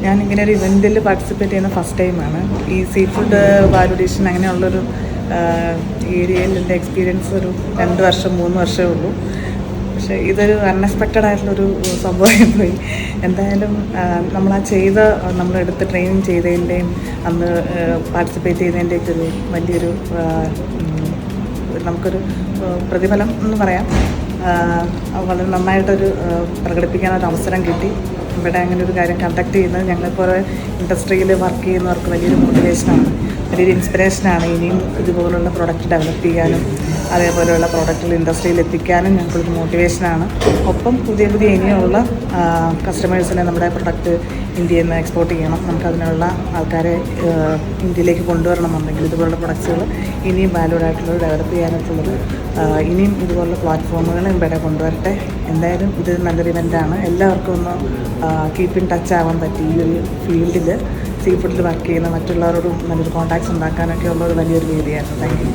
ഞാനിങ്ങനെ ഒരു ഇവൻറ്റിൽ പാർട്ടിസിപ്പേറ്റ് ചെയ്യുന്ന ഫസ്റ്റ് ടൈമാണ്. ഈ സീ ഫുഡ് വാലുഡേഷൻ അങ്ങനെയുള്ളൊരു ഏരിയയിൽ എൻ്റെ എക്സ്പീരിയൻസ് ഒരു 2 വർഷം 3 വർഷമേ ഉള്ളൂ. പക്ഷേ ഇതൊരു അൺഎക്സ്പെക്റ്റഡ് ആയിട്ടുള്ളൊരു സംഭവമായി പോയി. എന്തായാലും നമ്മളെടുത്ത് ട്രെയിനിങ് ചെയ്തതിൻ്റെയും അന്ന് പാർട്ടിസിപ്പേറ്റ് ചെയ്തതിൻ്റെയൊക്കെ ഒരു വലിയൊരു നമുക്കൊരു പ്രതിഫലം എന്ന് പറയാം. വളരെ നന്നായിട്ടൊരു പ്രകടിപ്പിക്കാനൊരു അവസരം കിട്ടി. ഇവിടെ അങ്ങനെ ഒരു കാര്യം കണ്ടക്ട് ചെയ്യുന്നത് ഞങ്ങൾക്കൊരു ഇൻഡസ്ട്രിയിൽ വർക്ക് ചെയ്യുന്നവർക്ക് വലിയൊരു മോട്ടിവേഷനാണ്, വലിയൊരു ഇൻസ്പിറേഷനാണ്. ഇനിയും ഇതുപോലുള്ള പ്രോഡക്റ്റ് ഡെവലപ്പ് ചെയ്യാനും അതേപോലെയുള്ള പ്രോഡക്റ്റുകൾ ഇൻഡസ്ട്രിയിൽ എത്തിക്കാനും ഞങ്ങൾക്കൊരു മോട്ടിവേഷനാണ്. ഒപ്പം പുതിയ ഇനിയുള്ള കസ്റ്റമേഴ്സിനെ നമ്മുടെ പ്രൊഡക്റ്റ് ഇന്ത്യയിൽ നിന്ന് എക്സ്പോർട്ട് ചെയ്യണം. നമുക്കതിനുള്ള ആൾക്കാരെ ഇന്ത്യയിലേക്ക് കൊണ്ടുവരണമെന്നുണ്ടെങ്കിൽ ഇതുപോലുള്ള പ്രൊഡക്ട്സുകൾ ഇനിയും വാല്യൂഡായിട്ടുള്ളത് ഡെവലപ്പ് ചെയ്യാനായിട്ടുള്ളത് ഇനിയും ഇതുപോലുള്ള പ്ലാറ്റ്ഫോമുകൾ ഇവിടെ കൊണ്ടുവരട്ടെ. എന്തായാലും ഇത് നല്ലൊരു ഇവൻ്റാണ്. എല്ലാവർക്കും ഒന്ന് കീപ്പ് ഇൻ ടച്ച് ആവാൻ പറ്റി. ഈ ഒരു ഫീൽഡിൽ സീ ഫുഡിൽ വർക്ക് ചെയ്യുന്ന മറ്റുള്ളവരോടും നല്ലൊരു കോൺടാക്ട്സ് ഉണ്ടാക്കാനൊക്കെ ഉള്ളൊരു വലിയൊരു വേദിയാണ്. Thank you.